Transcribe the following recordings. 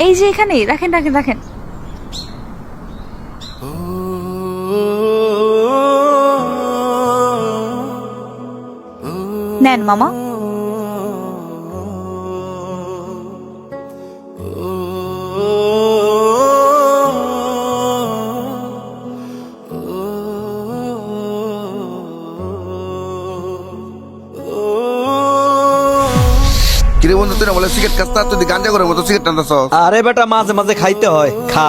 এই যে এখানে রাখেন রাখেন রাখেন। নেন মামা। কিরে বন্ধু, তুই না বলে সিগারেট খাস, তুই গাঞ্জা করে মতো সিগারেট টানতেছ? আরে বেটা, মাঝে মাঝে খাইতে হয়, খা।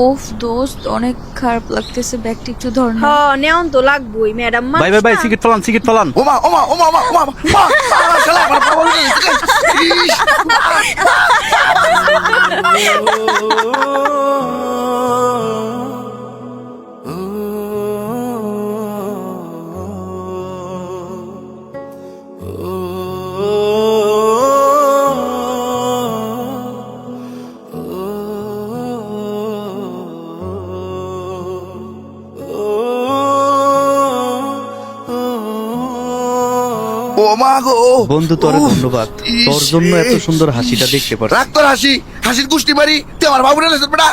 ওফ দোস্ত, অনেক খারাপ লাগতেছে, ব্যাগটা একটু ধর না। হ্যাঁ নেওন তো লাগবই ম্যাডাম। ভাই ভাই ভাই, সিগারেট ফলান, সিগারেট ফলান। ওমা ওমা ওমা ওমা ওমা ওমা, শালা শালা আমার বাবা বলে ইস। ও মা গো বন্ধু, তোরে উফ, ধন্যবাদ, ইস তোর জন্য রে। এত সুন্দর হাসিটা দেখতে পারছি। রাখ তোর হাসি, হাসির গুষ্টি মারি, তুই আমার বাবুরে লেছিস বেটা।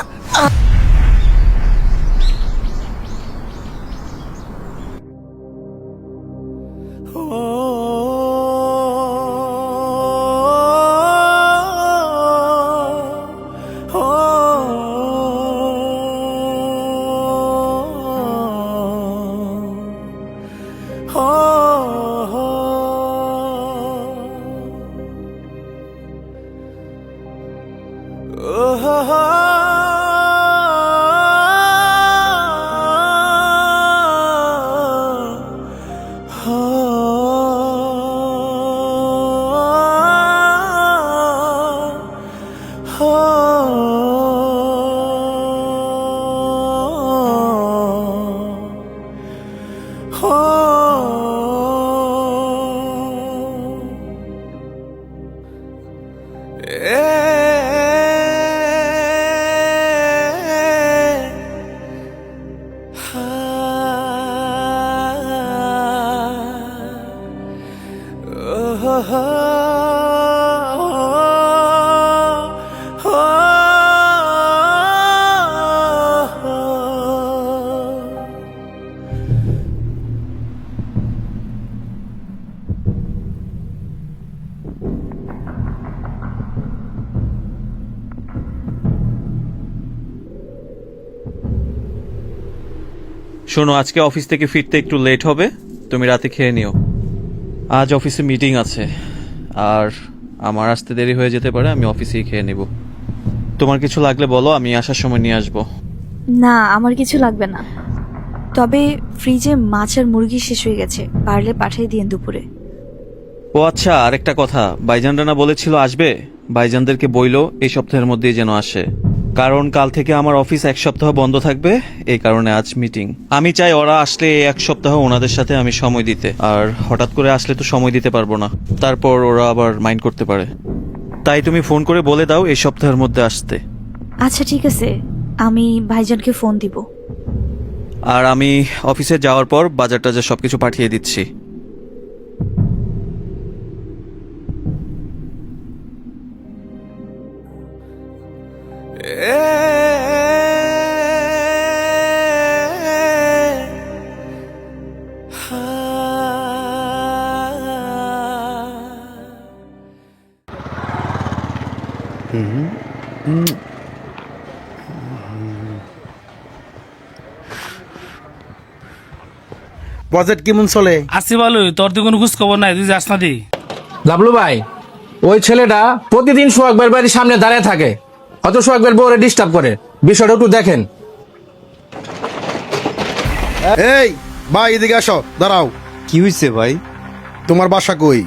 শোনো, আজকে অফিস থেকে ফিরতে একটু লেট হবে, তুমি রাতে খেয়ে নিও। আজ অফিসে মিটিং আছে, আর আমার আসতে দেরি হয়ে যেতে পারে, আমি অফিসেই খেয়ে নিব। তোমার কিছু লাগলে বলো, আমি আসার সময় নিয়ে আসবো। না আমার কিছু লাগবে না, তবে ফ্রিজে মাছ আর মুরগি শেষ হয়ে গেছে, পারলে পাঠিয়ে দিন দুপুরে। ও আচ্ছা, আরেকটা কথা, ভাইজান রানা বলেছিল আসবে, ভাইজানদেরকে বইলো এই সপ্তাহের মধ্যেই যেন আসে, কারণ কাল থেকে আমার অফিস এক সপ্তাহ বন্ধ থাকবে, এই কারণে আজ মিটিং। আমি চাই ওরা আসলে এই এক সপ্তাহ ওনাদের সাথে আমি সময় দিতে, আর হঠাৎ করে আসলে তো সময় দিতে পারবো না, তারপর ওরা আবার মাইন্ড করতে পারে। তাই তুমি ফোন করে বলে দাও এই সপ্তাহের মধ্যে আসতে। আচ্ছা ঠিক আছে, আমি ভাইজানকে ফোন দিব। আর আমি অফিসে যাওয়ার পর বাজার টাজার সবকিছু পাঠিয়ে দিচ্ছি। বাজেট কেমন চলে? আসি বলো, তোর তো কোনো খোঁজ খবর নাই, তুই যাস না দি। লাবলু ভাই, ওই ছেলেটা প্রতিদিন সোহাগ ভাইয়ের বাড়ির সামনে দাঁড়িয়ে থাকে, হয়তো সোহাগ ভাইয়ের বউরে ডিস্টার্ব করে, বিষয়টা একটু দেখেন। এই ভাই, এদিকে আসো, দাঁড়াও। কি হয়েছে ভাই? তোমার বাসা কই?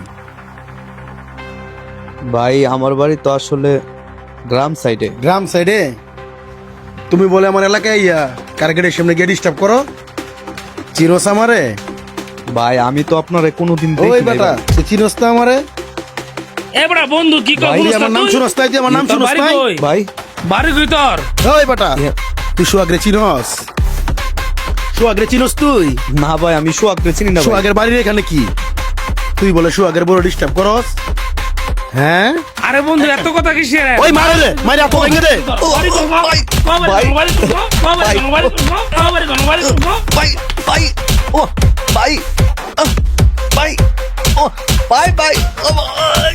ভাই আমার বাড়ি তো আসলে গ্রাম সাইডে। গ্রাম সাইডে? তুমি বলে আমার এলাকায় ইয়া কারগেটের সামনে গিয়ে ডিস্টার্ব করো? চিনোস আমারে? ভাই আমি তো আপনারে কোনোদিন ওই দেখি নাই বেটা, ভাই। তুই চিনোস না আমারে? এবড়া বন্ধু কি কর? তুই আমার নাম শুনস তাই? তুই আমার নাম শুনস বাড়ি তাই? কই? ভাই বাড়ি কই তোর? ওই বেটা, তুই সোহাগরে চিনোস? সোহাগরে চিনোস তুই? না ভাই, আমি সোহাগকে চিনি না ভাই। সোহাগের বাড়ির এখানে কি? তুই বলে সোহাগের বড় ডিস্টার্ব করস? হ্যাঁ আরে বন্ধু এত কথা কিসের? ওই মারে রে, মারে আপু ভেঙে দে। ও, ভাই, ভাই, ও, ভাই, ভাই, ও, ভাই, ভাই, ও, ভাই,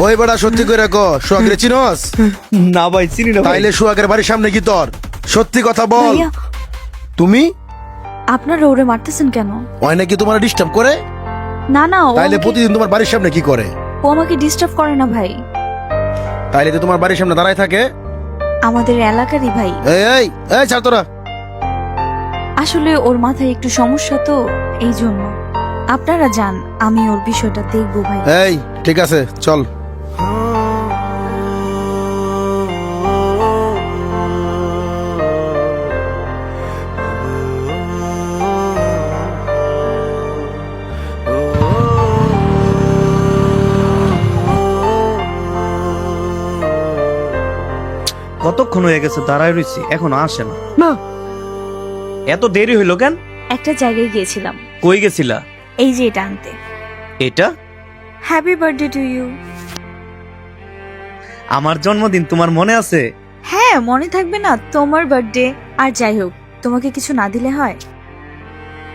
ওই বেটা সত্যি করে কো, সোহাগের চিনস? না ভাই চিনি না ভাই। তাইলে সোহাগের বাড়ির সামনে কি তোর? সত্যি কথা বল। ভাইয়া তুমি আপনারা ওরে মারতেছেন কেন? ওই নাকি তোমার ডিস্টার্ব করে? না না, ও তাইলে আমাকে- প্রতিদিন তোমার বাড়ির সামনে কি করে? ও আমাকে ডিস্টার্ব করে না ভাই, তাইলে তো তোমার বাড়ির সামনে দাঁড়ায় থাকে। আমাদের এলাকারই ভাই। এই এই এই ছাড় তোরা। আসলে ওর মাথায় একটু সমস্যা তো, এই জন্য। আপনারা যান, আমি ওর বিষয়টা দেখবো ভাই। এই ঠিক আছে চল। কতক্ষণ হয়ে গেছে দাঁড়ায় রইছি, এখনো আসে না। না এত দেরি হইলো কেন? একটা জায়গায় গিয়েছিলাম, কই গেছিলা? এই যে এটা আনতে। এটা হ্যাপি বার্থডে টু ইউ। আমার জন্মদিন তোমার মনে আছে? হ্যাঁ মনে থাকবে না, তোমার বার্থডে। আর যাই হোক, তোমাকে কিছু না দিলে হয়?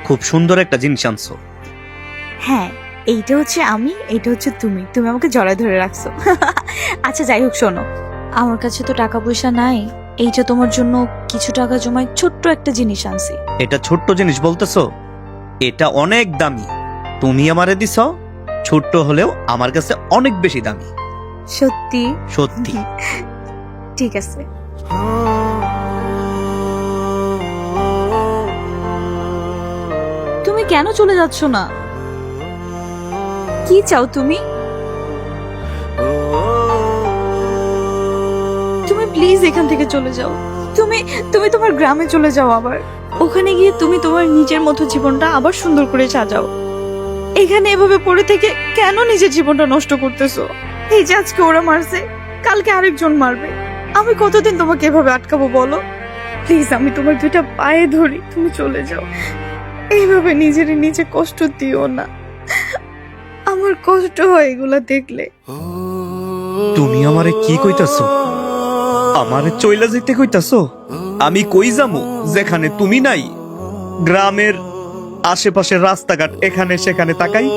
খুব সুন্দর একটা জিনিস আনছো। হ্যাঁ, এইটা হচ্ছে আমি, এইটা হচ্ছে তুমি। তুমি আমাকে জড়ায় ধরে রাখছো। আচ্ছা যাই হোক, শোনো, আমার কাছে তো টাকা পয়সা নাই, এইটা তোমার জন্য কিছু টাকা জমায় ছোট্ট একটা জিনিস আনছি। এটা ছোট্ট জিনিস বলতেছো? এটা অনেক দামি। তুমি আমারে দিছ, ছোট্ট হলেও আমার কাছে অনেক বেশি দামি। সত্যি? সত্যি। ঠিক আছে। তুমি কেন চলে যাচ্ছ না? কি চাও তুমি? তুমি প্লিজ এখান থেকে চলে যাও। তুমি তুমি তোমার গ্রামে চলে যাও, আবার ওখানে গিয়ে তুমি তোমার নিজের মতো জীবনটা আবার সুন্দর করে সাজাও। এখানে এভাবে পড়ে থেকে কেন নিজের জীবনটা নষ্ট করতেছো? এই যে আজকে ওরা মারছে, কালকে আরেকজন মারবে। আমি কতদিন তোমাকে এভাবে আটকাবো বলো? প্লিজ, আমি তোমার দুইটা পায়ে ধরি, তুমি চলে যাও। এইভাবে নিজের নিজে কষ্ট দিও না, আমার কষ্ট হয় এগুলা দেখলে। তুমি আমারে কি কইতাছো? আমারে চইলা যেতে কইতাছো? আমি কই যামু যেখানে তুমি নাই? গ্রামের আশেপাশের রাস্তাঘাট এখানে সেখানে তাকাই,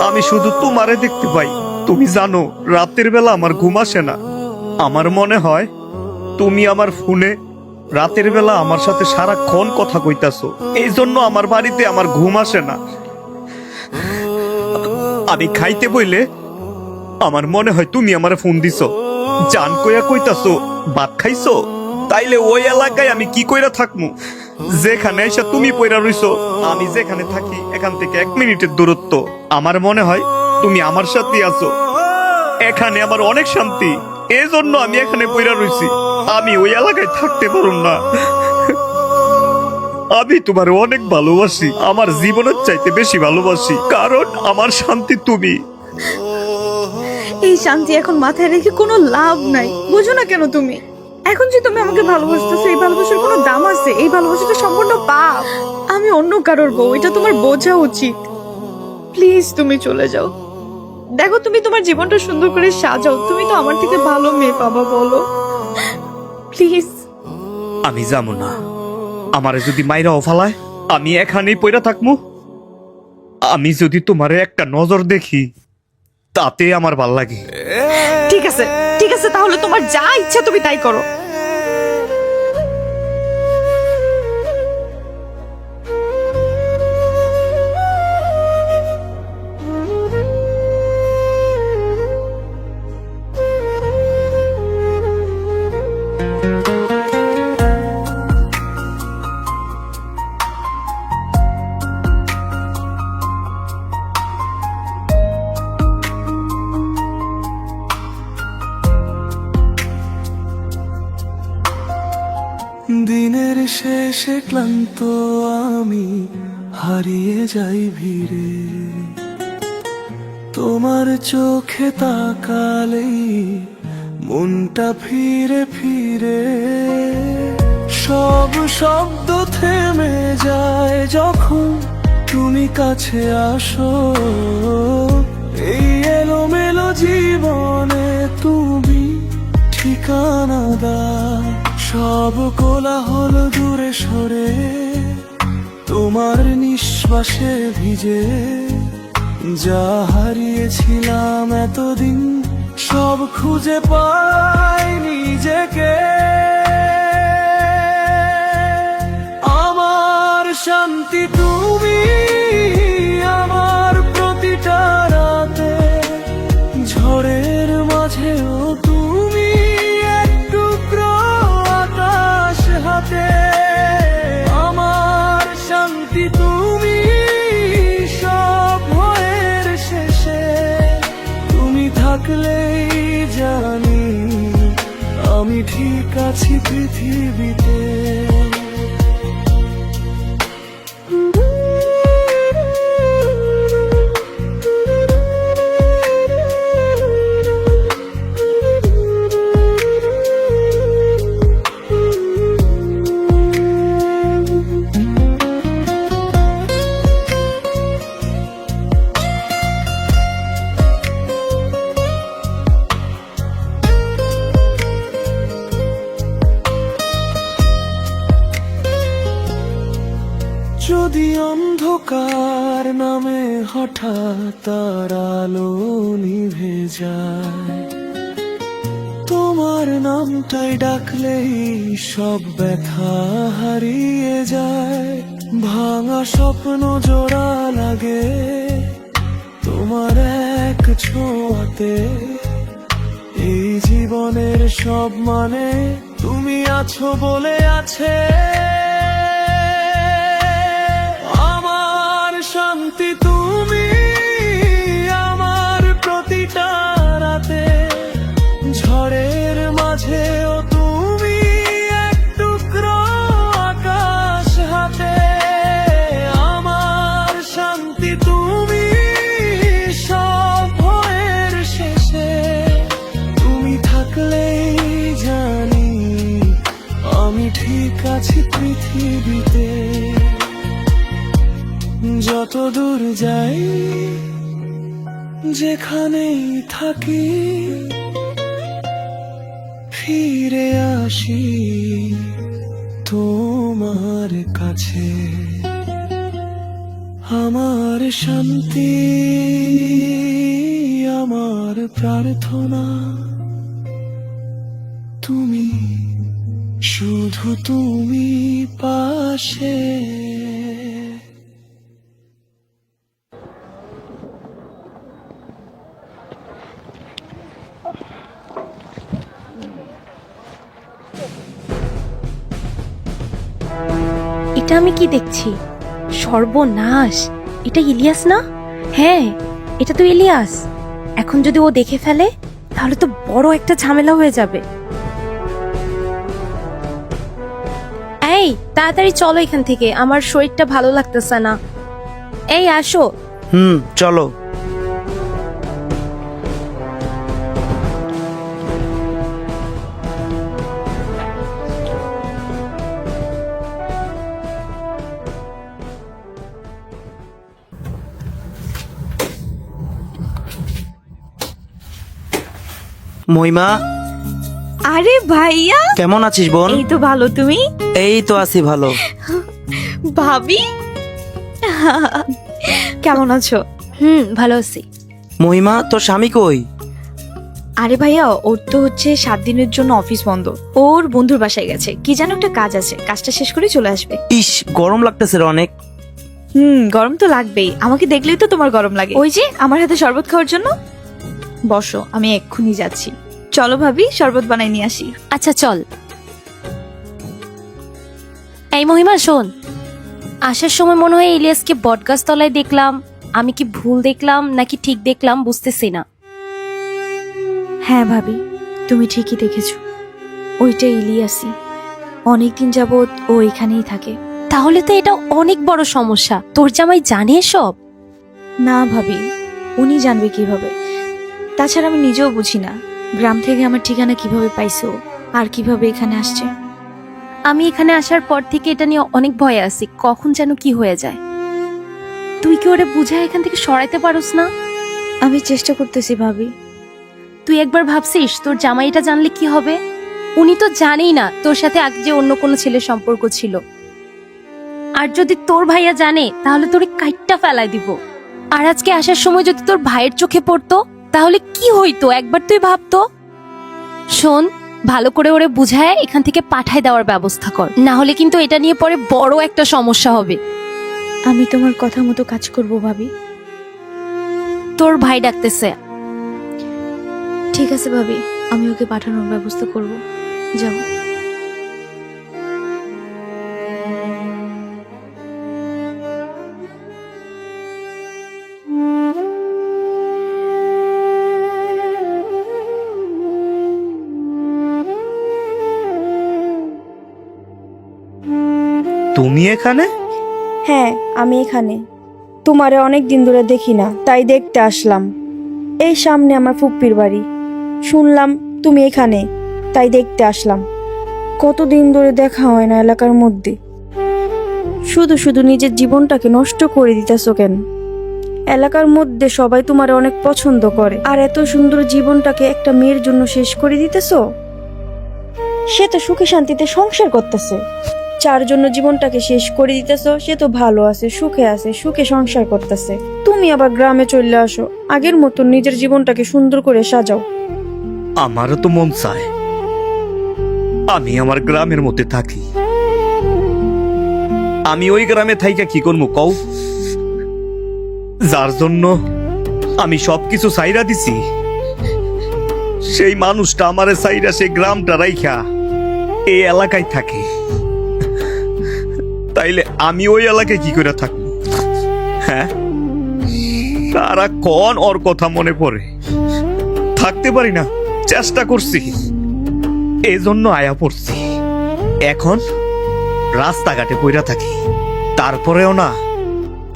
আমি শুধু তোমারে দেখতে পাই। তুমি জানো রাতের বেলা আমার ঘুম আসে না। আমার মনে হয় তুমি আমার ফোনে রাতের বেলা আমার সাথে সারাক্ষণ কথা কইতাছো, এই জন্য আমার বাড়িতে আমার ঘুম আসে না। আমি খাইতে বইলে আমার মনে হয় তুমি আমারে ফোন দিছো, জান কইয়া কইতাছো ভাত খাইছো। তাইলে ওই এলাকায় আমি কি কইরা থাকমু যেখানে এসে তুমি পইরা রইছো? আমি যেখানে থাকি এখান থেকে 1 মিনিটের দূরত্ব। আমার মনে হয় তুমি আমার সাথে আছো, এখানে আমার অনেক শান্তি, এই জন্য আমি এখানে পইরা রইছি। আমি ওই এলাকায় থাকতে পারুম না। আমি তোমার অনেক ভালোবাসি, আমার জীবনের চাইতে বেশি ভালোবাসি, কারণ আমার শান্তি তুমি। এই শান্তি এখন মাথায় রেখে কোনো লাভ নাই, বুঝো না কেন তুমি? এখন যে তুমি আমাকে ভালোবাসতেছো, এই ভালোবাসার কোনো দাম আছে? এই ভালোবাসাটা সম্পূর্ণ পাপ। আমি অন্য কারোর বউ, এটা তোমার বোঝা উচিত। প্লিজ তুমি চলে যাও। দেখো, তুমি তোমার জীবনটা সুন্দর করে সাজাও। তুমি তো আমার থেকে ভালো মেয়ে পাবা, বলো প্লিজ। আমি যাবো না। আমারে যদি মাইরা ফালায় আমি এখানেই পইরা থাকমু। আমি যদি তোমারে একটা নজর দেখি তাতে আমার ভাল লাগে। ঠিক আছে, ঠিক আছে, তাহলে তোমার যা ইচ্ছা তুমি তাই করো। দিনের শেষে ক্লান্ত আমি হারিয়ে যাই ভিড়ে, তোমার চোখে তাকালেই মনটা ফিরে ফিরে। সব শব্দ থেমে যায় যখন তুমি কাছে আসো, এই এলোমেলো জীবনে তুমি ঠিকানা দাও। সব কোলাহল দূরে সরে তোমার নিঃশ্বাসে ভিজে, যা হারিয়েছিলাম এতদিন সব খুঁজে পাই নিজেকে। আমার শান্তি তুমি, আমার প্রতিটা রাতে, ঝড়ের মাঝেও তুমি এক টুকরো আকাশ হাতে। আমার শান্তি তুমি, সব ভয়ের শেষে তুমি থাকলেই জানি আমি ঠিক আছি পৃথিবীতে। যদি অন্ধকার নামে হঠাৎ তার আলো নিভে যায়, তোমার নামটাই ডাকলেই সব ব্যথা হারিয়ে যায়। ভাঙা স্বপ্ন জোড়া লাগে তোমার এক ছোঁয়াতে, এই জীবনের সব মানে তুমি আছো বলে আছে। শান্তি তুমি, আমার প্রতিটা রাতে, ঝড়ের মাঝেও তুমি এক টুকরো আকাশ হাতে। আমার শান্তি তুমি, সব ভয়ের শেষে তুমি থাকলেই জানি আমি ঠিক আছি পৃথিবীতে। যত দূর যাই, যেখানেই থাকি, ফিরে আসি তোমার কাছে। আমার শান্তি, আমার প্রার্থনা তুমি, শুধু তুমি পাশে। এটা আমি কি দেখছি? সর্বনাশ! এটা ইলিয়াস না? হ্যাঁ, এটা তো ইলিয়াস। এখন যদি ও দেখে ফেলে তাহলে তো বড় একটা ঝামেলা হয়ে যাবে। এই তাড়াতাড়ি চলো এখান থেকে, আমার শরীরটা ভালো লাগতেছে না। এই আসো। চলো। মহিমা, আরে ভাইয়া, কেমন আছিস বোন? এই তো ভালো, তুমি? এই তো আছি ভালো। ভাবি কেমন আছো? ভালো আছি। মহিমা, তোর স্বামী কই? আরে ভাইয়া, ওর তো হচ্ছে 7 দিনের জন্য অফিস বন্ধ। ওর বন্ধুর বাসায় গেছে, কি যেন একটা কাজ আছে, কাজটা শেষ করে চলে আসবে। ইস, গরম লাগতেছে রে অনেক। গরম তো লাগবেই, আমাকে দেখলেই তো তোমার গরম লাগে। ওই যে আমার হাতে শরবত খাওয়ার জন্য। বসো, আমি এক্ষুনি যাচ্ছি। চলো ভাবি, শরবত বানাই নিয়ে আসি। আচ্ছা চল। এই মহিমা শোন, আসার সময় মনে হয় ইলিয়াসকে বটগাছ তলায় দেখলাম। আমি কি ভুল দেখলাম নাকি ঠিক দেখলাম বুঝতেছি না। হ্যাঁ ভাবি, তুমি ঠিকই দেখেছো, ওইটা ইলিয়াসই। অনেকদিন যাবত ও এখানেই থাকে। তাহলে তো এটা অনেক বড় সমস্যা। তোর জামাই জানে সব? না ভাবি, উনি জানবে কিভাবে? তাছাড়া আমি নিজেও বুঝি না গ্রাম থেকে আমার ঠিকানা কিভাবে পাইছো আর কিভাবে এখানে আসছে। আমি এখানে আসার পর থেকে এটা নিয়ে অনেক ভয়ে আছি, কখন যেন কি হয়ে যায়। তুই কি ওরে বুঝায় এখান থেকে সরাইতে পারোস না? আমি চেষ্টা করতেছি ভাবি। তুই একবার ভাবছিস তোর জামাই এটা জানলে কি হবে? উনি তো জানেই না তোর সাথে আগে যে অন্য কোনো ছেলের সম্পর্ক ছিল। আর যদি তোর ভাইয়া জানে তাহলে তোরে কাইটটা ফেলাই দিব। আর আজকে আসার সময় যদি তোর ভাইয়ের চোখে পড়তো তাহলে কি হইতো একবার তুই ভাবতো। শোন, ভালো করে ওরে বুঝায় এখান থেকে পাঠায় দেওয়ার ব্যবস্থা কর, না হলে কিন্তু এটা নিয়ে পরে বড় একটা সমস্যা হবে। আমি তোমার কথা মতো কাজ করব ভাবি। তোর ভাই ডাকতেছে। ঠিক আছে ভাবি, আমি ওকে পাঠানোর ব্যবস্থা করব। যাও। তুমি এখানে? হ্যাঁ, আমি এখানে। তোমারে অনেক দিন ধরে দেখি না, তাই দেখতে আসলাম। এই সামনে আমার ফুপ্পির বাড়ি। শুনলাম তুমি এখানে, তাই দেখতে আসলাম। কতদিন ধরে দেখা হয় না এলাকার মধ্যে। শুধু শুধু নিজের জীবনটাকে নষ্ট করে দিতেছো কেন? এলাকার মধ্যে সবাই তোমারে অনেক পছন্দ করে, আর এত সুন্দর জীবনটাকে একটা মেয়ের জন্য শেষ করে দিতেছো। সে তো সুখে শান্তিতে সংসার করতেছে, যার জন্য জীবনটাকে শেষ করে দিতেছো সে তো ভালো আছে, সুখে সংসার করতেছে। তুমি আবার গ্রামে চলে আসো, আগের মতো নিজের জীবনটাকে সুন্দর করে সাজাও। আমারও তো মন চায় আমি আমার গ্রামের মধ্যে থাকি। আমি ওই গ্রামে থাইকা কি করবো কও? যার জন্য আমি সবকিছু সাইরা দিছি, সেই মানুষটা আমারে সাইরা সেই গ্রামটা রাইখা এই এলাকায় থাকে। তাইলে আমি ওই এলাকায় কি করে থাকবো? হ্যাঁ, সারাক্ষণ ওর কথা মনে পড়ে, থাকতে পারি না। চেষ্টা করছি, এই জন্য আয়া পড়ছি। এখন রাস্তাঘাটে পইরা থাকি, তারপরেও না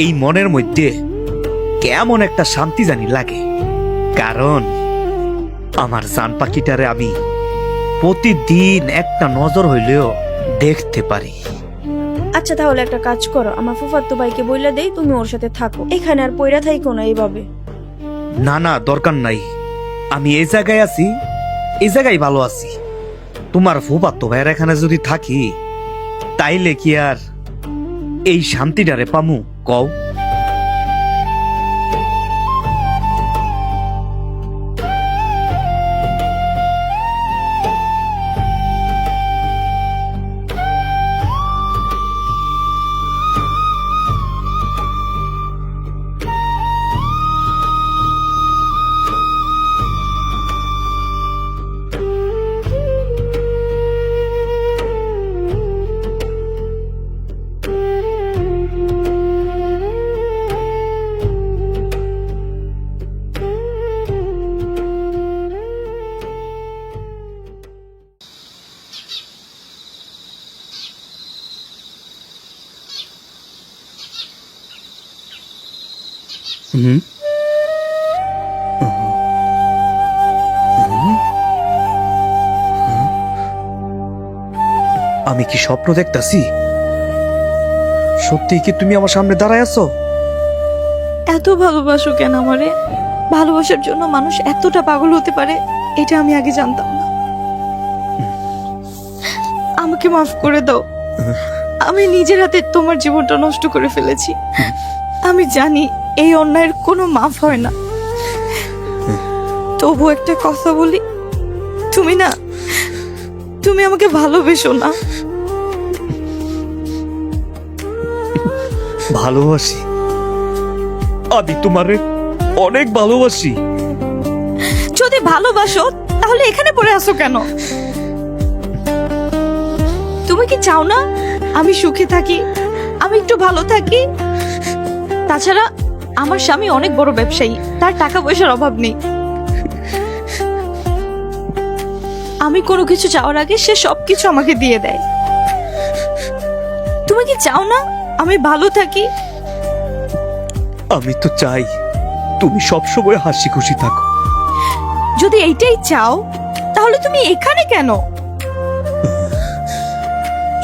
এই মনের মধ্যে কেমন একটা শান্তি জানি লাগে। কারণ আমার জান পাখিটারে আমি প্রতিদিন একটা নজর হইলেও দেখতে পারি। আচ্ছা, তাহলে একটা কাজ করো, আমার ফুফাতো ভাইকে বইলা দেই তুমি ওর সাথে থাকো, এখানে আর পইরা থাইকো না এইভাবে। না না, দরকার নাই। আমি এই জায়গায় আছি, এই জায়গায় ভালো আছি। তোমার ফুফাতো ভাইয়ের এখানে যদি থাকি তাইলে কি আর এই শান্তিটারে পামু কও? আমি কি স্বপ্ন দেখতাছি? সত্যি কি তুমি আমার সামনে দাঁড়ায় আছো? এত ভালোবাসো কেন আমারে? ভালোবাসার জন্য মানুষ এতটা পাগল হতে পারে, এটা আমি আগে জানতাম না। আমাকে মাফ করে দাও। আমি নিজের হাতে তোমার জীবনটা নষ্ট করে ফেলেছি। আমি জানি এই অন্যায়ের কোনো মাফ হয় না, তবু একটা কথা বলি, তুমি আমাকে ভালোবেসো না? ভালোবাসি, আমি তোমারে অনেক ভালোবাসি। যদি ভালোবাসো তাহলে এখানে পড়ে আসো কেন? তুমি কি চাও না আমি সুখে থাকি, আমি একটু ভালো থাকি? তাছাড়া আমার স্বামী অনেক বড় ব্যবসায়ী, তার টাকা পয়সার অভাব নেই। আমি কোনো কিছু চাওয়ার আগে সে সবকিছু আমাকে দিয়ে দেয়। তুমি কি চাও না আমি ভালো থাকি? আমি তো চাই তুমি সবসময় হাসি খুশি থাকো। যদি এইটাই চাও তাহলে তুমি এখানে কেন?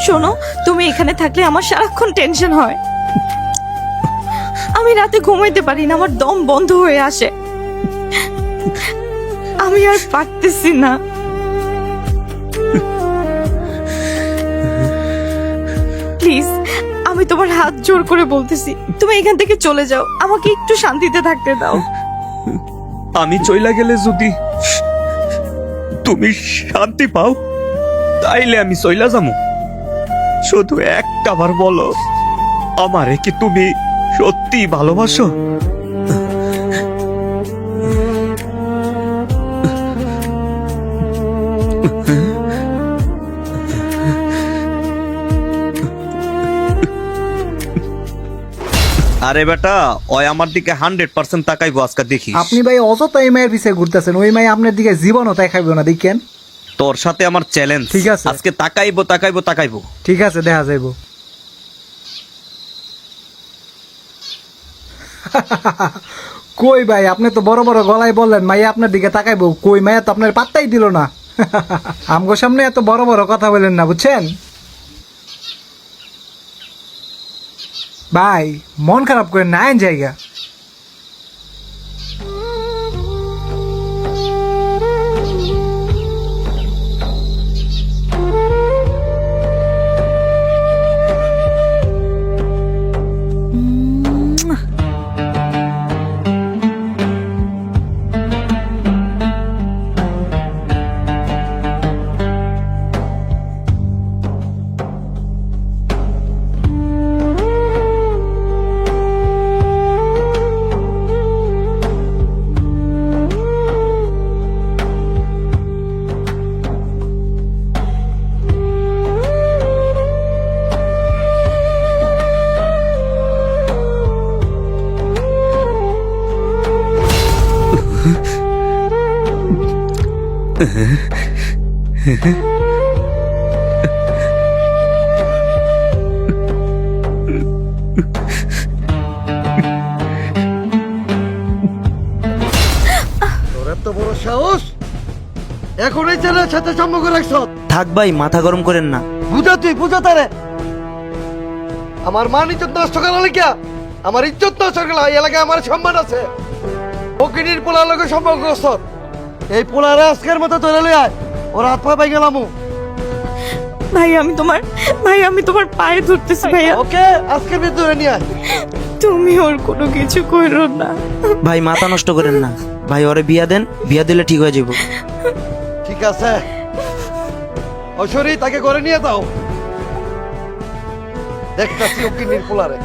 শোনো, তুমি এখানে থাকলে আমার সারাক্ষণ টেনশন হয়। আমি রাতে ঘুমাইতে পারি না, আমার দম বন্ধ হয়ে আসে। আমি আর পারতেছি না। প্লিজ, আমি তোমার হাত জোর করে বলতেছি, তুমি এখান থেকে চলে যাও, আমাকে একটু শান্তিতে থাকতে দাও। আমি চইলা গেলে যদি তুমি শান্তি পাও তাইলে আমি চইলা যাবো। শুধু একটা বার বলো, আমারে কি তুমি সত্যি ভালোবাসো? আরে বেটা, ওই আমার দিকে 100% তাকাইবো আজকে, দেখি। আপনি ভাই অযথা এই মায়ের পিছিয়ে ঘুরতেছেন, ওই মাই আপনার দিকে জীবনও দেখাইবো না, দেখেন। তোর সাথে আমার চ্যালেঞ্জ। ঠিক আছে। আজকে তাকাইবো তাকাইবো তাকাইবো। ঠিক আছে, দেখা যাইব। কই ভাই, আপনি তো বড় বড় গলায় বললেন মাইয়া আপনার দিকে তাকাইবো, কই মাইয়া তো আপনার পাত্তাই দিল না। আমগো সামনে এত বড় বড় কথা বলেন না, বুঝছেন ভাই? মন খারাপ করে না আইন জায়গা। তোর এত বড় সাহস, এখন এই ছেলের সাথে সম্পর্ক রাখছ? থাক ভাই, মাথা গরম করেন না। বুঝা, তুই বুঝা তারে। আমার মান ইজ্জত নষ্ট করা লেগা, আমার ইজ্জত নষ্ট করা, এই এলাকায় আমার সম্মান আছে। ফকিনীর পোলার লোকের সম্পর্ক করছ, এই পোলারে আজকের মতো ধরে লই আয়, ওর হাত পা পাই গেলাম। ভাই আমি তোমার পায়ে ধরতেছি ভাইয়া, ওকে আজকের ভিতরে নিয়ে আয়। তুমি ওর কোনো কিছু করো না। ভাই মাথা নষ্ট করেন না ভাই, ওরে বিয়া দেন, বিয়া দিলে ঠিক হয়ে যাবো। ঠিক আছে, ঐশ্বরী তাকে করে নিয়ে যাও, দেখতেছি ফকিনীর পোলারে।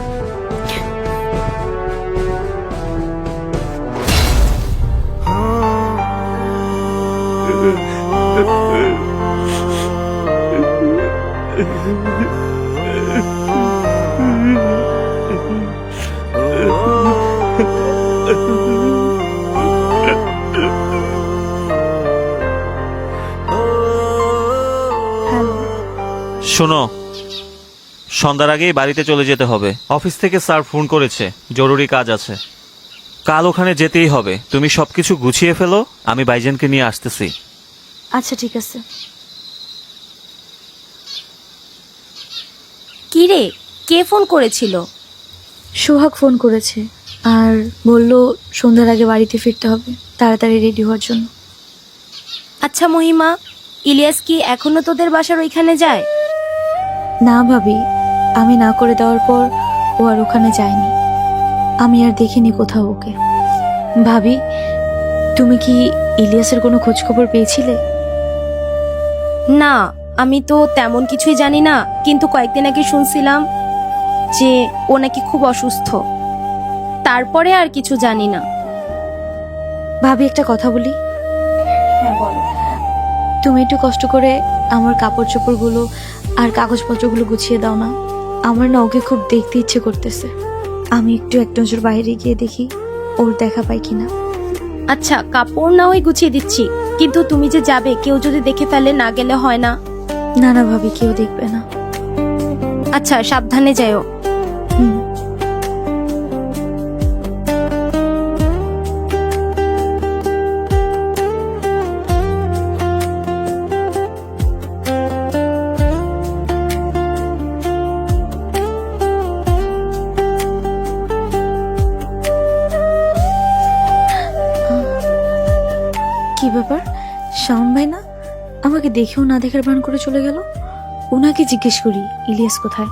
শোনো, সন্ধ্যার আগেই বাড়িতে চলে যেতে হবে। অফিস থেকে স্যার ফোন করেছে, জরুরি কাজ আছে। কাল ওখানে যেতেই হবে। তুমি সবকিছু গুছিয়ে ফেলো, আমি ভাইজানকে নিয়ে আসতেছি। আচ্ছা ঠিক আছে। কি রে, কে ফোন করেছিল? সোহাগ ফোন করেছে আর বলল সন্ধ্যার আগে বাড়িতে ফিরতে হবে, তাড়াতাড়ি রেডি হওয়ার জন্য। আচ্ছা মহিমা, ইলিয়াস কি এখনো তোদের বাসার ওইখানে যায়? না ভাবি, আমি না করে দেওয়ার পর ও আর ওখানে যায়নি। আমি আর দেখিনি কোথাও ওকে। ভাবি, তুমি কি ইলিয়াসের কোনো খোঁজ খবর পেয়েছিলে? না, আমি তো তেমন কিছুই জানি না, কিন্তু কয়েকদিন আগে শুনছিলাম যে ও নাকি খুব অসুস্থ। তারপরে আর কিছু জানি না। ভাবি একটা কথা বলি? তুমি একটু কষ্ট করে আমার কাপড় চোপড়গুলো আর কাগজপত্রগুলো গুছিয়ে দাও না। আমার না ওকে খুব দেখতে ইচ্ছে করতেছে। আমি একটু এক নজর বাইরে গিয়ে দেখি ওর দেখা পাই কিনা। আচ্ছা, কাপড় না হয় গুছিয়ে দিচ্ছি, কিন্তু তুমি যে যাবে, কেউ যদি দেখে ফেলে, না গেলে হয় না। না না ভাবি, কেউ দেখবে না। আচ্ছা, সাবধানে যাও। হুম। শাওন ভাই না, আমাকে দেখেও না দেখার ভান করে চলে গেল। ওনাকে জিজ্ঞেস করি ইলিয়াস কোথায়।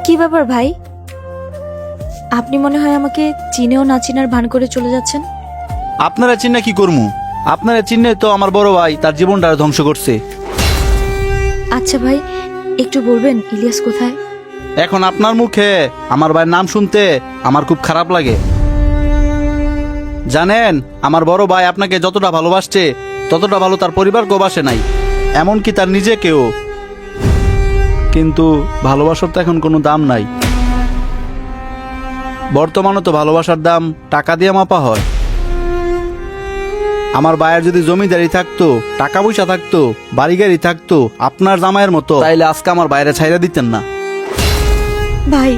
কি ব্যাপার ভাই, আপনি মনে হয় আমাকে চিনেও না চিনার ভান করে চলে যাচ্ছেন। আপনারা চিন্না কি করমু? আপনারা চিন্নে তো আমার বড় ভাই তার জীবনটা ধ্বংস করছে। আচ্ছা ভাই, একটু বলবেন ইলিয়াস কোথায়? এখন আপনার মুখে আমার ভাইয়ের নাম শুনতে আমার খুব খারাপ লাগে। জানেন, আমার বড় ভাই আপনাকে যতটা ভালোবাসছে ততটা ভালো তার পরিবারকেও বাসে নাই, এমনকি তার নিজেকেও। কিন্তু ভালোবাসার তো এখন কোনো দাম নাই। বর্তমানে তো ভালোবাসার দাম টাকা দিয়ে মাপা হয়। আমার ভাইয়ের যদি জমিদারি থাকতো, টাকা পয়সা থাকতো, বাড়ি গাড়ি থাকতো আপনার জামাইয়ের মতো, তাইলে আজকে আমার বাইরে ছাইরা দিতেন না। ভাই,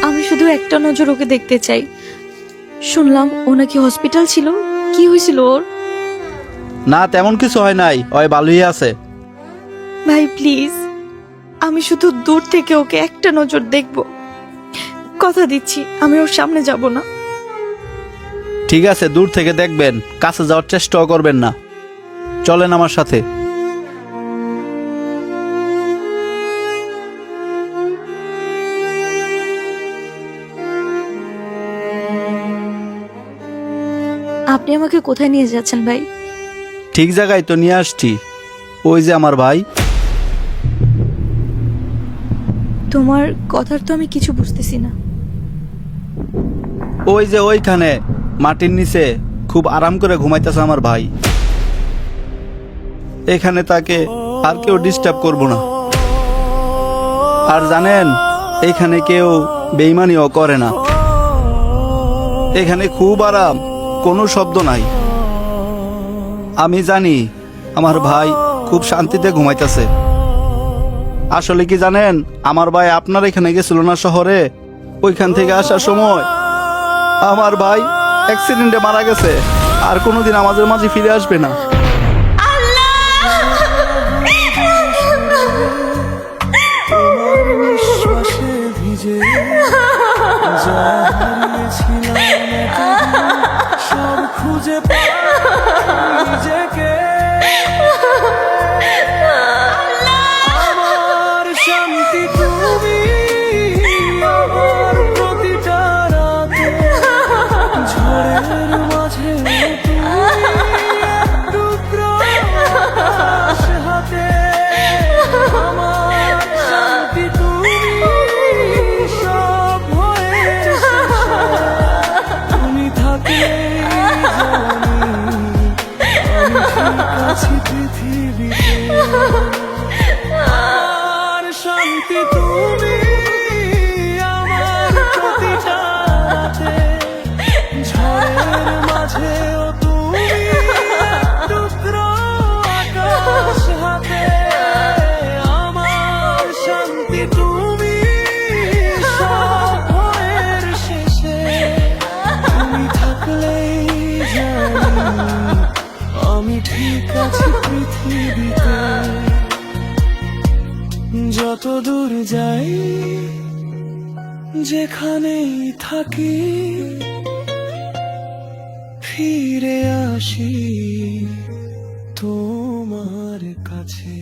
আমি শুধু একটা নজর ওকে দেখতে চাই। শুনলাম ও নাকি হসপিটাল ছিল, কি হয়েছিল ওর? না, তেমন কিছু হয় নাই, ওই ভালোই আছে। ভাই প্লিজ, আমি শুধু দূর থেকে ওকে একটা নজর দেখব। কথা দিচ্ছি আমি ওর সামনে যাব না। ঠিক আছে, দূর থেকে দেখবেন, কাছে যাওয়ার চেষ্টাও করবেন না। চলেন আমার সাথে। আপনি আমাকে কোথায় নিয়ে যাচ্ছেন ভাই? ঠিক জায়গায় তো নিয়ে আসছি। ওই যে আমার ভাই। তোমার কথার তো আমি কিছু বুঝতেছি না। ওই যে ওইখানে মাটির নিচে খুব আরাম করে ঘুমাইতেছে আমার ভাই। এখানে তাকে আর কেউ ডিস্টার্ব করবো না। আর জানেন, এখানে কেউ বেইমানিও করে না। এখানে খুব আরাম, কোনো শব্দ নাই। আমি জানি আমার ভাই খুব শান্তিতে ঘুমাইতেছে। আসলে কি জানেন, আমার ভাই আপনার এখানে গেছিল না শহরে, ওইখান থেকে আসার সময় আমার ভাই অ্যাক্সিডেন্টে মারা গেছে, আর কোনোদিন আমাদের মাঝে ফিরে আসবে না। নিঃশ্বাসে ভিজে যা হারিয়েছিলাম সব খুঁজে পাই নিজেকে। আমার শান্তি তুমি, আমার প্রতিটা রাতে ঝড়ের মাঝে টুকরো আকাশ হাতে। আমার শান্তি তুমি, সব হয়ে শেষে তুমি থাকলে জানি আমি ঠিক আছি পৃথিবীতে। আমার শান্তি তুমি, আমার প্রতিটা রাতে ঝড়ের মাঝেও তুমি টুকরো আকাশ হাতে। আমার শান্তি তুমি, সব ভয়ের শেষে তুমি থাকলেই জানি আমি ঠিক আছি পৃথিবীতে। যত দূর যাই, যেখানেই থাকি, ফিরে আসি তোমার কাছে।